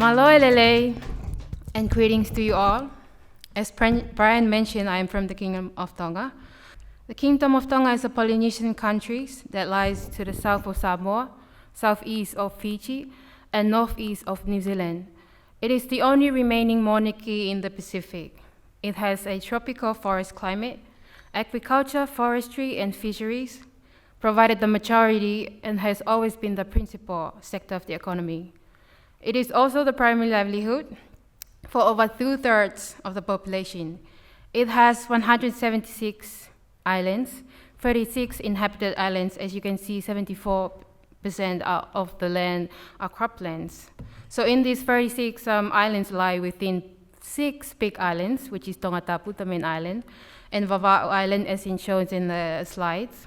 Maloe Lele, and greetings to you all. As Brian mentioned, I am from the Kingdom of Tonga. The Kingdom of Tonga is a Polynesian country that lies to the south of Samoa, southeast of Fiji, and northeast of New Zealand. It is the only remaining monarchy in the Pacific. It has a tropical forest climate. Agriculture, forestry, and fisheries provided the majority and has always been the principal sector of the economy. It is also the primary livelihood for over 2/3 of the population. It has 176 islands, 36 inhabited islands. As you can see, 74% of the land are croplands. So in these 36 islands lie within 6 big islands, which is Tongatapu, the main island, and Vava'u Island, as shown in the slides,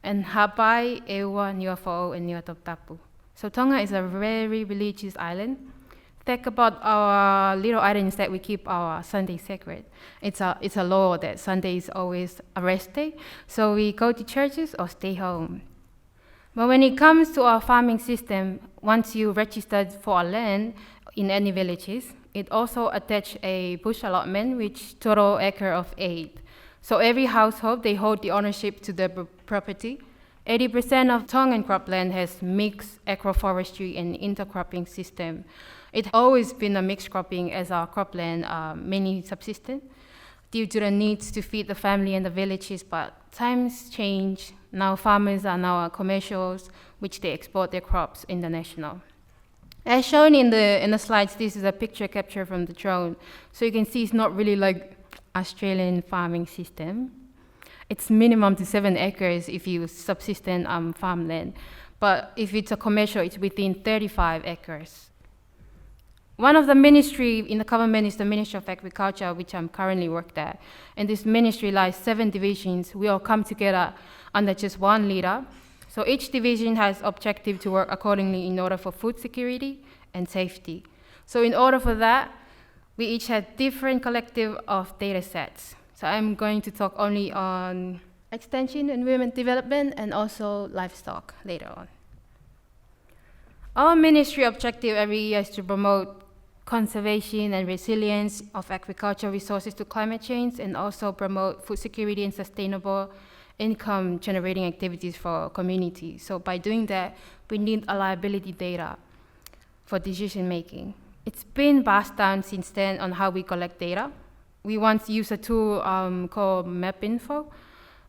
and Hapai, Ewa, Niuafo'ou, and Niuatotapu. So Tonga is a very religious island. Think about our little islands that we keep our Sunday sacred. It's a law that Sunday is always a rest day, so we go to churches or stay home. But when it comes to our farming system, once you registered for a land in any villages, it also attached a bush allotment, which total acre of 8. So every household, they hold the ownership to the property. 80% of Tongan cropland has mixed agroforestry and intercropping system. It's always been a mixed cropping as our cropland mainly subsistent due to the needs to feed the family and the villages, but times change. Now farmers are now commercials, which they export their crops international. As shown in the slides, this is a picture capture from the drone. So you can see it's not really like Australian farming system. It's minimum to 7 acres if you subsistent farmland. But if it's a commercial, it's within 35 acres. One of the ministry in the government is the Ministry of Agriculture, which I'm currently worked at. And this ministry lies 7 divisions. We all come together under just one leader. So each division has objective to work accordingly in order for food security and safety. So in order for that, we each had different collective of data sets. So I'm going to talk only on extension and women development and also livestock later on. Our ministry objective every year is to promote conservation and resilience of agricultural resources to climate change and also promote food security and sustainable income generating activities for communities. So by doing that, we need a liability data for decision making. It's been passed down since then on how we collect data. We once used a tool called MapInfo,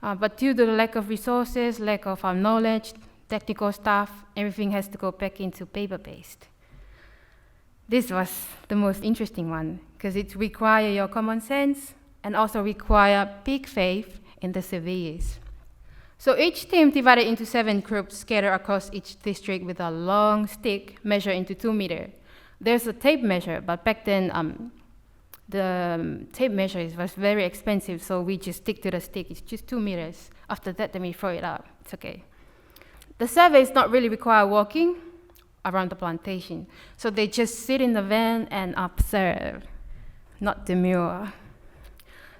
but due to the lack of resources, lack of knowledge, technical staff, everything has to go back into paper-based. This was the most interesting one, because it requires your common sense and also require big faith in the surveyors. So each team divided into 7 groups scattered across each district with a long stick measured into 2 meters. There's a tape measure, but back then, the tape measure was very expensive, so we just stick to the stick. It's just 2 meters. After that, then we throw it out. It's okay. The surveys not really require walking around the plantation, so they just sit in the van and observe, not demur.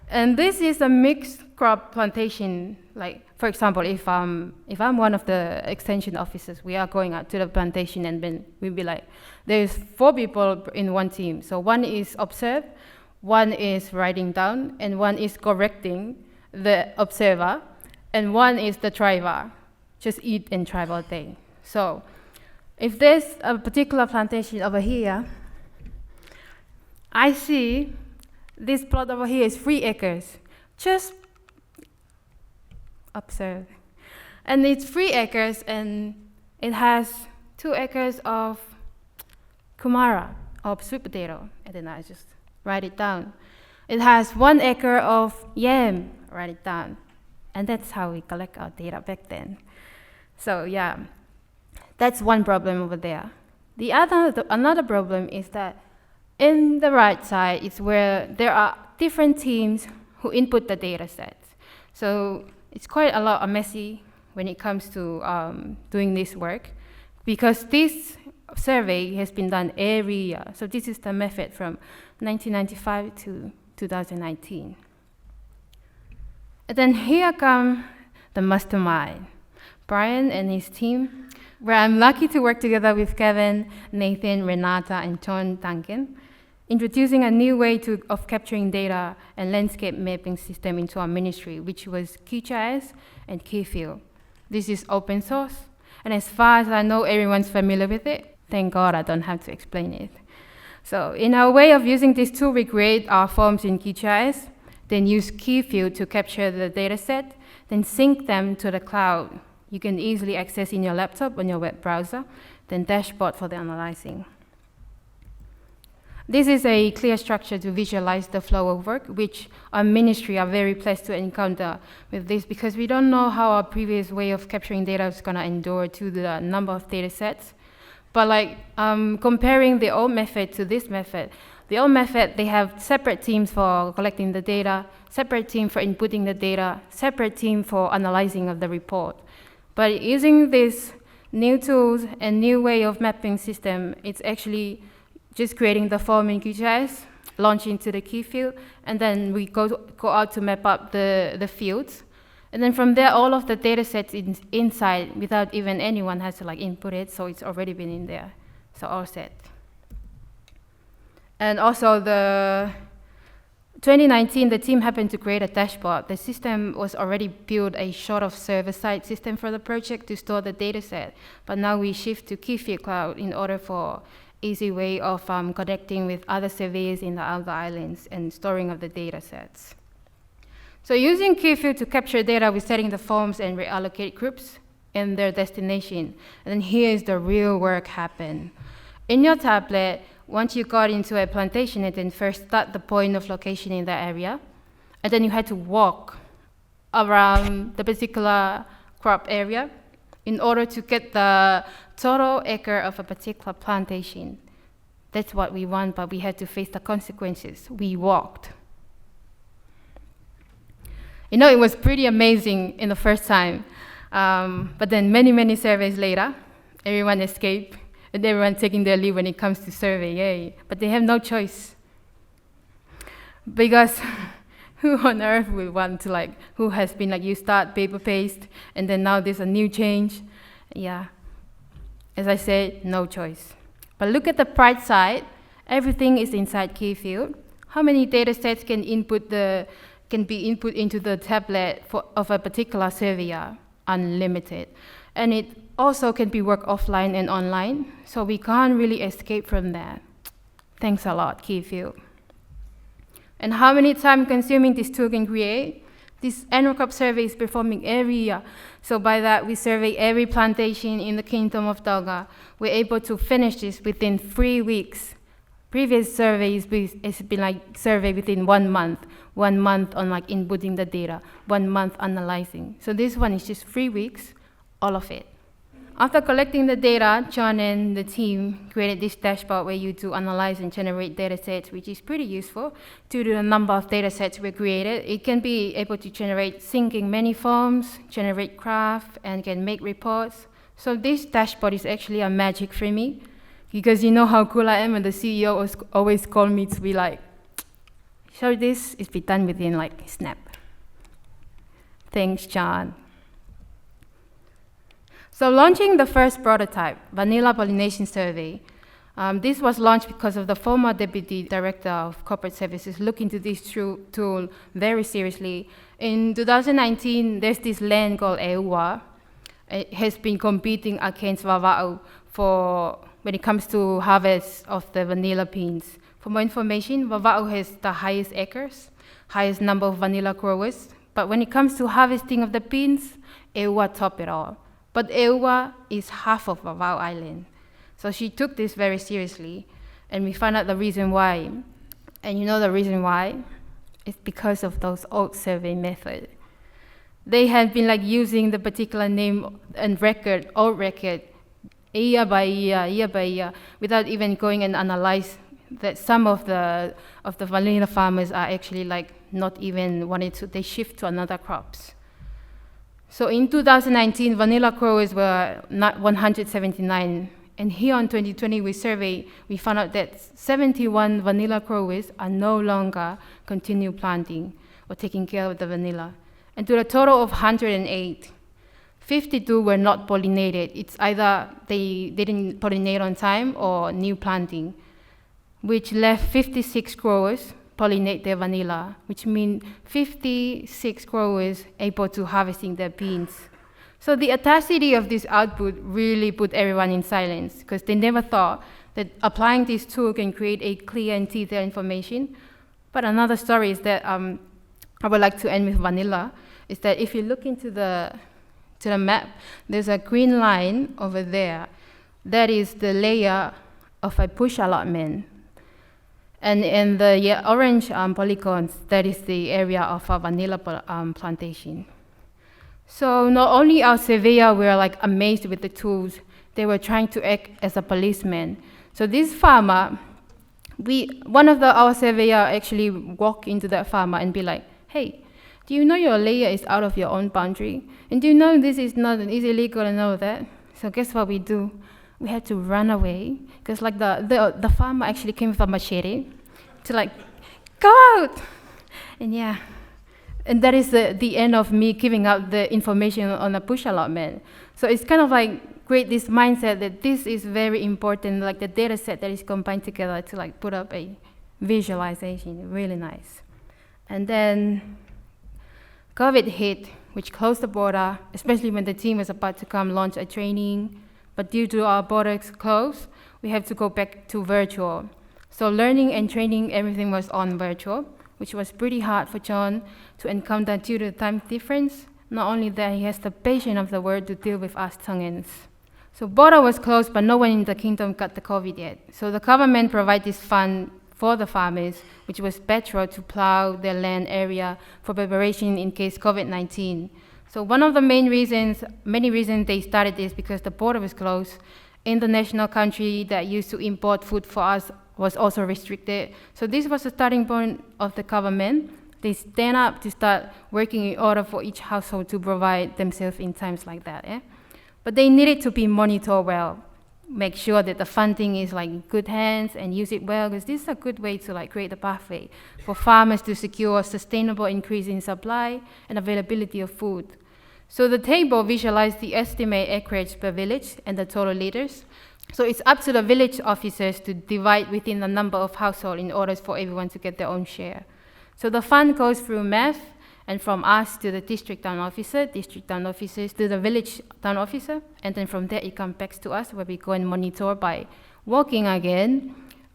And this is a mixed crop plantation. Like, for example, if I'm one of the extension officers, we are going out to the plantation, and then we'll be like, there's 4 people in one team. So one is observe, one is writing down, and one is correcting the observer, and one is the driver. Just eat and drive all day. So if there's a particular plantation over here, I see this plot over here is 3 acres. Just observe. And it's 3 acres, and it has 2 acres of kumara, of sweet potato. And then I just write it down. It has 1 acre of yam, write it down. And that's how we collect our data back then. So yeah, that's one problem over there. Another problem is that in the right side is where there are different teams who input the data sets. So it's quite a lot of messy when it comes to doing this work, because this survey has been done every year. So this is the method from 1995 to 2019. And then here come the mastermind, Brian and his team. where I'm lucky to work together with Kevin, Nathan, Renata, and John Duncan, introducing a new way of capturing data and landscape mapping system into our ministry, which was QGIS and QField. This is open source, and as far as I know, everyone's familiar with it. Thank God I don't have to explain it. So in our way of using this tool, we create our forms in QGIS, then use QField to capture the data set, then sync them to the cloud. You can easily access in your laptop on your web browser, then dashboard for the analyzing. This is a clear structure to visualize the flow of work, which our ministry are very pleased to encounter with this because we don't know how our previous way of capturing data is going to endure to the number of data sets. But like comparing the old method to this method, the old method, they have separate teams for collecting the data, separate team for inputting the data, separate team for analyzing of the report. But using these new tools and new way of mapping system, it's actually just creating the form in QGIS, launch into the key field, and then we go out to map up the fields. And then from there, all of the data sets inside without even anyone has to like input it, so it's already been in there. So all set. And also the 2019, the team happened to create a dashboard. The system was already built a sort of server-side system for the project to store the data set. But now we shift to QField Cloud in order for easy way of connecting with other surveys in the other islands and storing of the data sets. So using QField to capture data, we're setting the forms and reallocate groups in their destination. And then here's the real work happen. In your tablet, once you got into a plantation, and then first start the point of location in that area, and then you had to walk around the particular crop area in order to get the total acre of a particular plantation. That's what we want, but we had to face the consequences. We walked. You know, it was pretty amazing in the first time, but then many surveys later, everyone escaped, and everyone taking their leave when it comes to survey, yay. But they have no choice. Because who on earth would want to like, who has been like, you start paper paste, and then now there's a new change. Yeah, as I said, no choice. But look at the bright side, everything is inside QField. How many data sets can be input into the tablet of a particular surveyor? Unlimited. And it also can be worked offline and online, so we can't really escape from that. Thanks a lot, QField. And how many time-consuming this tool can create? This annual crop survey is performing every year. So by that, we survey every plantation in the Kingdom of Tonga. We're able to finish this within 3 weeks. Previous surveys, it's been like survey within 1 month. 1 month on like inputting the data, 1 month analyzing. So this one is just 3 weeks, all of it. After collecting the data, John and the team created this dashboard where you do analyze and generate data sets, which is pretty useful due to the number of data sets we created. It can be able to generate syncing many forms, generate graph, and can make reports. So this dashboard is actually a magic for me, because you know how cool I am, and the CEO always called me to be like, so this is be done within like snap. Thanks, John. So launching the first prototype, Vanilla Pollination Survey, this was launched because of the former Deputy Director of Corporate Services looked into this tool very seriously. In 2019, there's this land called Eua. It has been competing against Vava'u for when it comes to harvest of the vanilla beans. For more information, Vava'u has the highest acres, highest number of vanilla growers, but when it comes to harvesting of the beans, Eua top it all. But Eua is half of Vava'u Island. So she took this very seriously, and we found out the reason why. And you know the reason why? It's because of those old survey methods. They had been like using the particular name and record, old record, year by year, without even going and analyze that some of the vanilla farmers are actually like not even wanting to, they shift to another crops. So in 2019, vanilla growers were not 179, and here in 2020 we found out that 71 vanilla growers are no longer continue planting or taking care of the vanilla. And to a total of 108, 52 were not pollinated. It's either they didn't pollinate on time or new planting, which left 56 growers pollinate their vanilla, which means 56 growers able to harvesting their beans. So the audacity of this output really put everyone in silence, because they never thought that applying this tool can create a clear and detailed information. But another story is that I would like to end with vanilla, is that if you look into the map, there's a green line over there. That is the layer of a push allotment. And in the orange polygons, that is the area of a vanilla plantation. So not only our surveyor were like amazed with the tools, they were trying to act as a policeman. So this farmer, our surveyor actually walk into that farmer and be like, hey, do you know your layer is out of your own boundary? And do you know this is illegal and all that? So guess what we do? We had to run away, because like the farmer actually came with a machete to like, go out! And yeah, and that is the end of me giving out the information on a push allotment. So it's kind of like create this mindset that this is very important, like the data set that is combined together to like put up a visualization, really nice. And then COVID hit, which closed the border, especially when the team was about to come launch a training. But due to our borders closed, we have to go back to virtual. So learning and training, everything was on virtual, which was pretty hard for John to encounter due to the time difference. Not only that, he has the patience of the word to deal with us Tongans. So border was closed, but no one in the kingdom got the COVID yet. So the government provided this fund for the farmers, which was petrol to plow their land area for preparation in case COVID-19. So one of the many reasons they started this, because the border was closed. International country that used to import food for us was also restricted. So this was the starting point of the government. They stand up to start working in order for each household to provide themselves in times like that. But they needed to be monitored well, make sure that the funding is like in good hands and use it well, because this is a good way to like create a pathway for farmers to secure a sustainable increase in supply and availability of food. So the table visualized the estimated acreage per village and the total liters. So it's up to the village officers to divide within the number of households in order for everyone to get their own share. So the fund goes through math, and from us to the district town officers to the village town officer, and then from there it comes back to us, where we go and monitor by walking again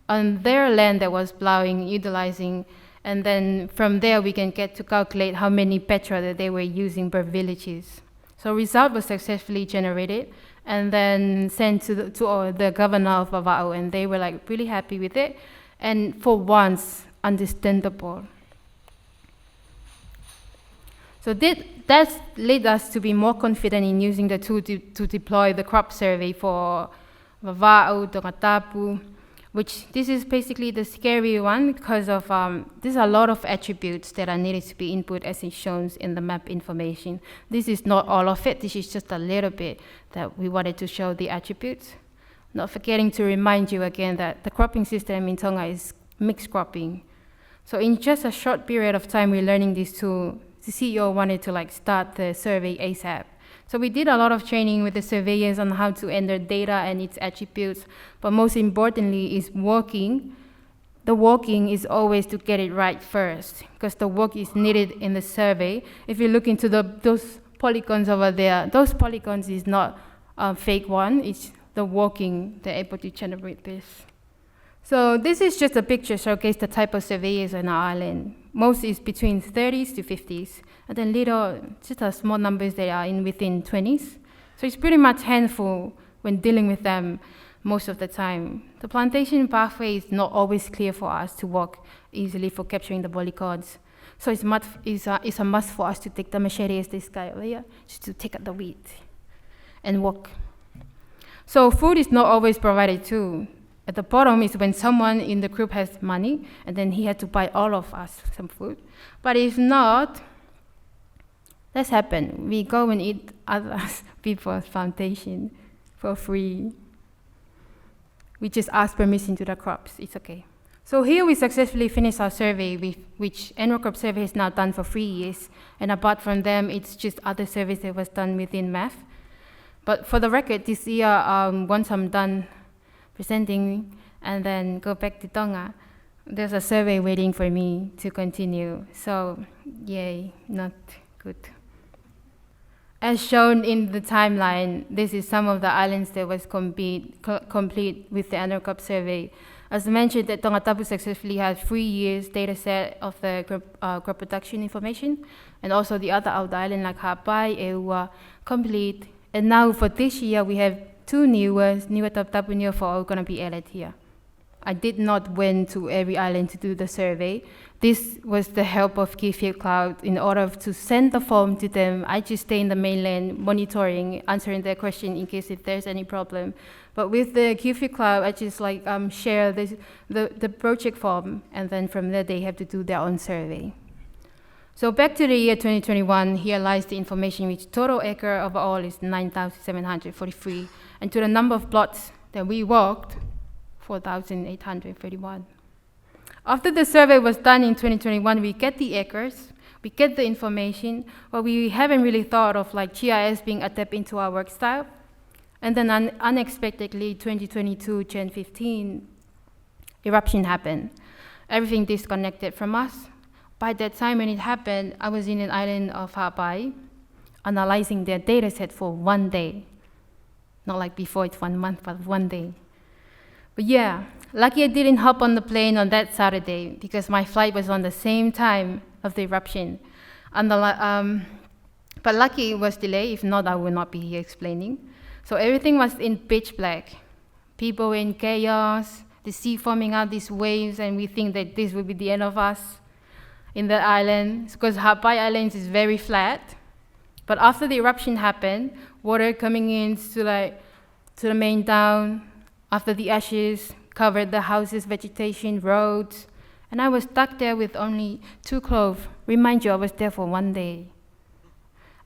on their land that was plowing, utilizing, and then from there we can get to calculate how many petrol that they were using per villages. So result was successfully generated and then sent to the governor of Vava'u, and they were like really happy with it, and for once understandable. So that led us to be more confident in using the tool to deploy the crop survey for Vava'u, Tongatapu, which this is basically the scary one, because of there's a lot of attributes that are needed to be input as is shown in the map information. This is not all of it, this is just a little bit that we wanted to show the attributes. Not forgetting to remind you again that the cropping system in Tonga is mixed cropping. So in just a short period of time we're learning this tool, the CEO wanted to like start the survey ASAP. So we did a lot of training with the surveyors on how to enter data and its attributes, but most importantly is walking. The walking is always to get it right first, because the work is needed in the survey. If you look into those polygons over there, those polygons is not a fake one, it's the walking they're able to generate this. So this is just a picture showcase the type of surveyors on our island. Most is between 30s to 50s, and then just a small numbers that are within 20s. So it's pretty much handful when dealing with them most of the time. The plantation pathway is not always clear for us to walk easily for capturing the polygons. So it's a must for us to take the machete as this guy over here, just to take out the wheat and walk. So food is not always provided too. At the bottom is when someone in the group has money, and then he had to buy all of us some food. But if not, that's happened. We go and eat other people's plantation for free. We just ask permission to the crops. It's okay. So here we successfully finished our survey, which NROCROP survey is now done for 3 years. And apart from them, it's just other surveys that was done within math. But for the record, this year, once I'm done presenting and then go back to Tonga, there's a survey waiting for me to continue. So, yay, not good. As shown in the timeline, this is some of the islands that was complete with the NROCROP survey. As mentioned, that Tongatapu successfully had 3 years data set of the crop production information, and also the other outer island like Hapai, Eua, complete. And now for this year, we have 2 newer Tapu Niu for all gonna be added here. I did not went to every island to do the survey. This was the help of Keyfield Cloud. In order to send the form to them, I just stay in the mainland monitoring, answering their question in case if there's any problem. But with the Keyfield Cloud, I just like share the project form, and then from there they have to do their own survey. So back to the year 2021, here lies the information which total acre overall is 9,743, and to the number of plots that we walked, 4,831. After the survey was done in 2021, we get the acres, we get the information, but we haven't really thought of like GIS being adapted into our work style. And then unexpectedly, 2022, Jan 15, eruption happened. Everything disconnected from us. By that time when it happened, I was in an island of Hapai, analyzing their data set for 1 day. Not like before, it's 1 month, but 1 day. But yeah, lucky I didn't hop on the plane on that Saturday because my flight was on the same time of the eruption. But lucky it was delayed, if not, I would not be here explaining. So everything was in pitch black. People were in chaos, the sea forming out these waves, and we think that this will be the end of us in that island, because Hapai Island is very flat. But after the eruption happened, water coming in to the main town, after the ashes covered the houses, vegetation, roads, and I was stuck there with only 2 clothes. Remind you, I was there for 1 day.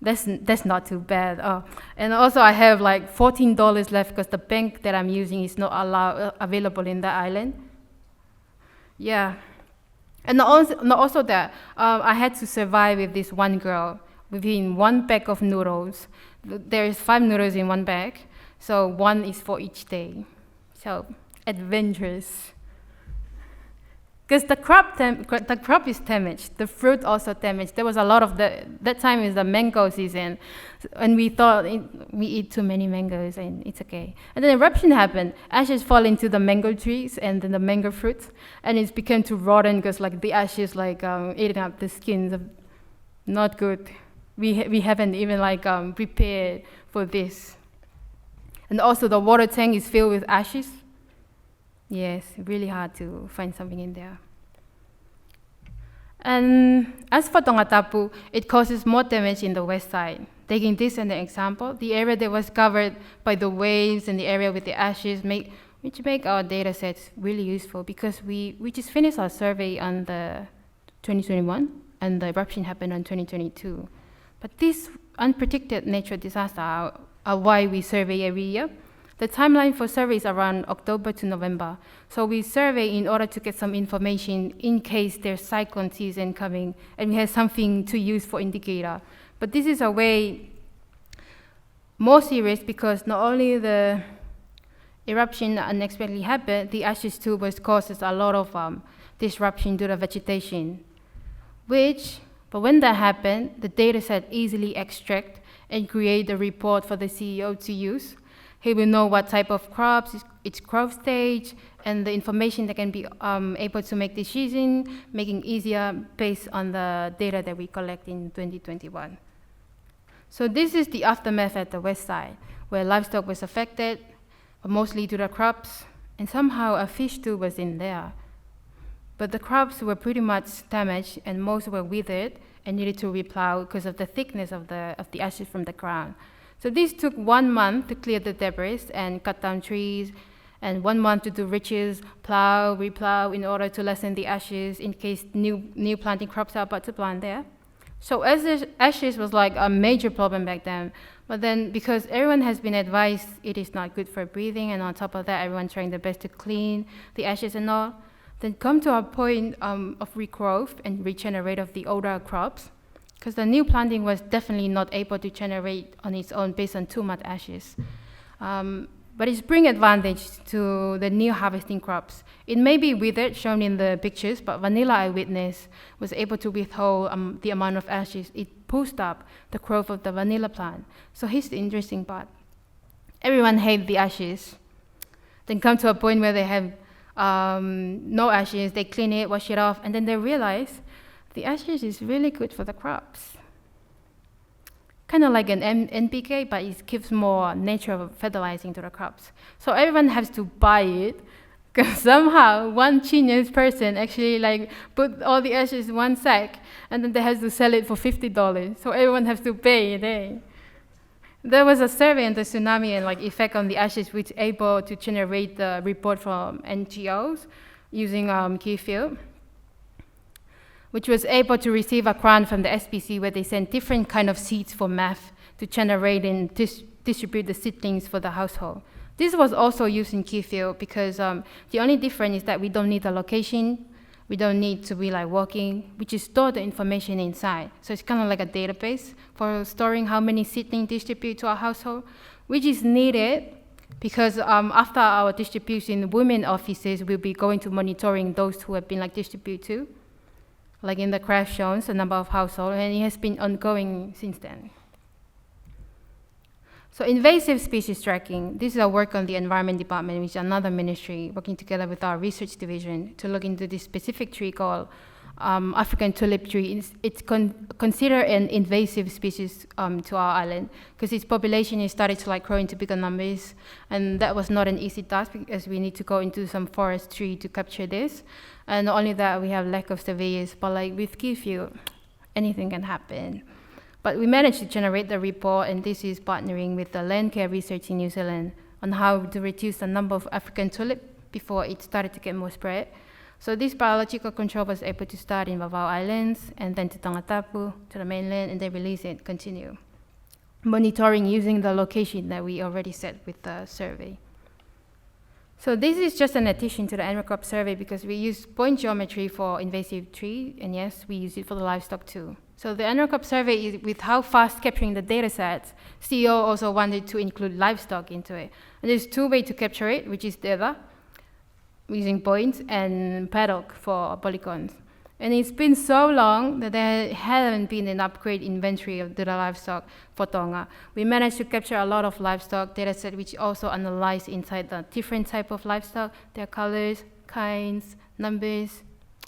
That's not too bad. Oh. And also I have like $14 left because the bank that I'm using is not available in that island. Yeah. And also that I had to survive with this one girl within 1 bag of noodles. There is 5 noodles in 1 bag, so 1 is for each day. So adventurous. Because the crop is damaged, the fruit also damaged. There was a lot of that time is the mango season, and we thought we eat too many mangoes and it's okay. And then eruption happened, ashes fall into the mango trees and then the mango fruits, and it's become to rotten because like the ashes like eating up the skins. Not good. We haven't even like prepared for this. And also the water tank is filled with ashes. Yes, really hard to find something in there. And as for Tongatapu, it causes more damage in the west side. Taking this as an example, the area that was covered by the waves and the area with the ashes which make our data sets really useful, because we just finished our survey on the 2021 and the eruption happened on 2022. But this unpredicted natural disaster are why we survey every year. The timeline for survey is around October to November. So we survey in order to get some information in case there's cyclone season coming and we have something to use for indicator. But this is a way more serious because not only the eruption unexpectedly happened, the ashes too causes a lot of disruption to the vegetation. But when that happened, the data set easily extract and create a report for the CEO to use. He will know what type of crops, its growth stage, and the information that can be able to make decision, making easier based on the data that we collect in 2021. So this is the aftermath at the west side, where livestock was affected, but mostly to the crops, and somehow a fish too was in there. But the crops were pretty much damaged, and most were withered and needed to replow because of the thickness of the ashes from the ground. So this took 1 month to clear the debris and cut down trees, and 1 month to do ridges, plow, replow in order to lessen the ashes in case new planting crops are about to plant there. So ashes was like a major problem back then. But then because everyone has been advised it is not good for breathing, and on top of that everyone trying their best to clean the ashes and all, then come to a point of regrowth and regenerate of the older crops, because the new planting was definitely not able to generate on its own based on too much ashes. But it's bring advantage to the new harvesting crops. It may be withered, shown in the pictures, but Vanilla I witnessed was able to withhold the amount of ashes. It pushed up the growth of the vanilla plant. So here's the interesting part. Everyone hates the ashes. Then come to a point where they have no ashes, they clean it, wash it off, and then they realize the ashes is really good for the crops. Kind of like an NPK, but it gives more nature of fertilizing to the crops. So everyone has to buy it, because somehow one genius person actually like put all the ashes in one sack, and then they have to sell it for $50. So everyone has to pay it. Eh? There was a survey on the tsunami and like effect on the ashes, which able to generate the report from NGOs using Keyfield, which was able to receive a grant from the SPC where they sent different kind of seeds for math to generate and distribute the seedlings for the household. This was also used in Keyfield because the only difference is that we don't need a location, we don't need to be like walking, we just store the information inside. So it's kind of like a database for storing how many seedlings distribute to our household, which is needed because after our distribution, women officers will be going to monitoring those who have been like distributed to. Like in the graph shows the number of households, and it has been ongoing since then. So invasive species tracking, this is a work on the Environment Department, which is another ministry working together with our research division to look into this specific tree called African tulip tree. It's considered an invasive species to our island because its population is started to like grow into bigger numbers, and that was not an easy task because we need to go into some forestry to capture this. And not only that, we have lack of surveyors, but like with Keyfield, anything can happen. But we managed to generate the report, and this is partnering with the Land Care Research in New Zealand on how to reduce the number of African tulip before it started to get more spread. So this biological control was able to start in Vavau Islands, and then to Tangatapu, to the mainland, and then release it, continue. Monitoring using the location that we already set with the survey. So this is just an addition to the annual crop survey because we use point geometry for invasive tree, and yes, we use it for the livestock too. So the annual crop survey is with how fast capturing the data sets, CEO also wanted to include livestock into it. And there's two ways to capture it, which is data, using points, and paddock for polygons. And it's been so long that there hasn't been an upgrade inventory of the livestock for Tonga. We managed to capture a lot of livestock data set, which also analyze inside the different type of livestock, their colors, kinds, numbers,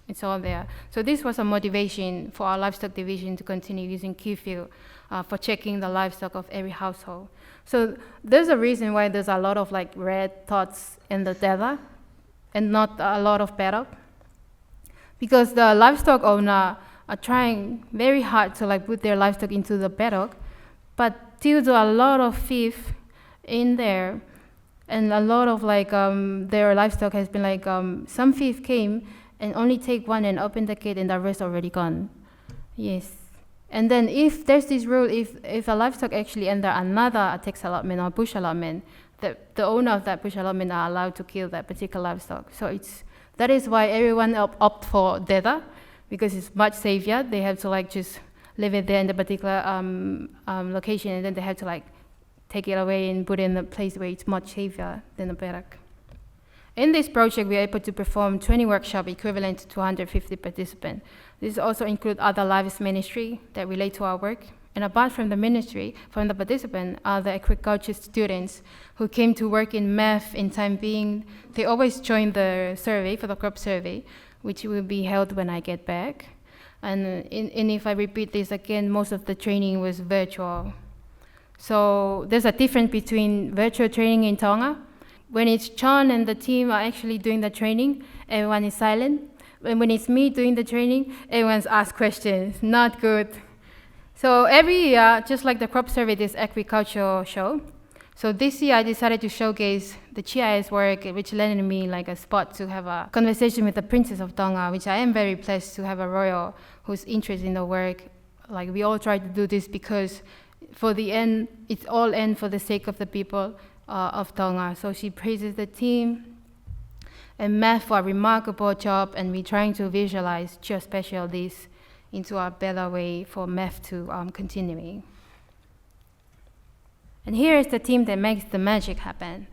it's all there. So this was a motivation for our livestock division to continue using Keyfield for checking the livestock of every household. So there's a reason why there's a lot of like red dots in the data and not a lot of paddock. Because the livestock owner are trying very hard to like put their livestock into the paddock, but due to a lot of thief in there, and a lot of like their livestock has been like some thief came and only take one and open the gate, and the rest already gone. Yes. And then if there's this rule, if a livestock actually enter another tax allotment or bush allotment, the owner of that bush allotment are allowed to kill that particular livestock. So that is why everyone opt for data, because it's much safer. They have to like just leave it there in the particular location, and then they have to like take it away and put it in a place where it's much safer than a paddock. In this project, we are able to perform 20 workshops equivalent to 250 participants. This also includes other lives ministry that relate to our work. And apart from the ministry, from the participants are the agriculture students who came to work in math in time being. They always join the survey for the crop survey, which will be held when I get back. And if I repeat this again, most of the training was virtual. So there's a difference between virtual training in Tonga. When it's John and the team are actually doing the training, everyone is silent. And when it's me doing the training, everyone's asked questions. Not good. So every year, just like the crop survey, this agricultural show. So this year I decided to showcase the GIS work, which landed me like a spot to have a conversation with the Princess of Tonga, which I am very blessed to have a royal who's interested in the work. Like we all try to do this because for the end, it's all end for the sake of the people of Tonga. So she praises the team. and math for a remarkable job, and we're trying to visualize geospatial this into a better way for math to continuing. And here is the team that makes the magic happen.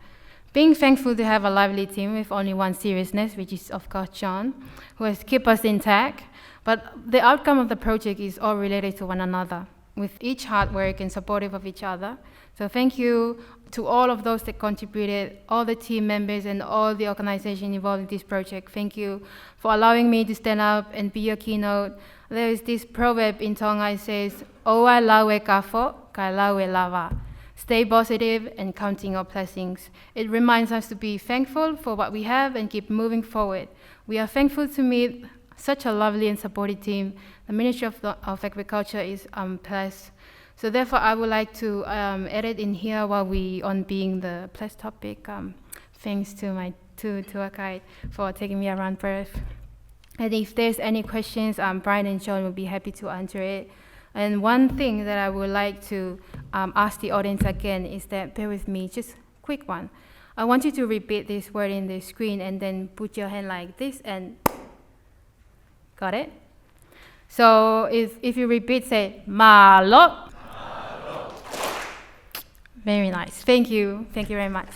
Being thankful to have a lively team with only one seriousness, which is of course John, who has kept us intact, but the outcome of the project is all related to one another, with each hard work and supportive of each other. So thank you to all of those that contributed, all the team members and all the organization involved in this project. Thank you for allowing me to stand up and be your keynote. There is this proverb in Tonga, it says, "Oa lawe kafo, ka lawe lava." Stay positive and counting your blessings. It reminds us to be thankful for what we have and keep moving forward. We are thankful to meet such a lovely and supportive team. The Ministry of Agriculture is blessed. So therefore, I would like to edit in here while we on being the blessed topic. Thanks to my tour guide for taking me around Perth. And if there's any questions, Brian and John will be happy to answer it. And one thing that I would like to ask the audience again is that, bear with me, just quick one. I want you to repeat this word in the screen and then put your hand like this and, got it? So if you repeat, say, malo. Very nice. Thank you. Thank you very much.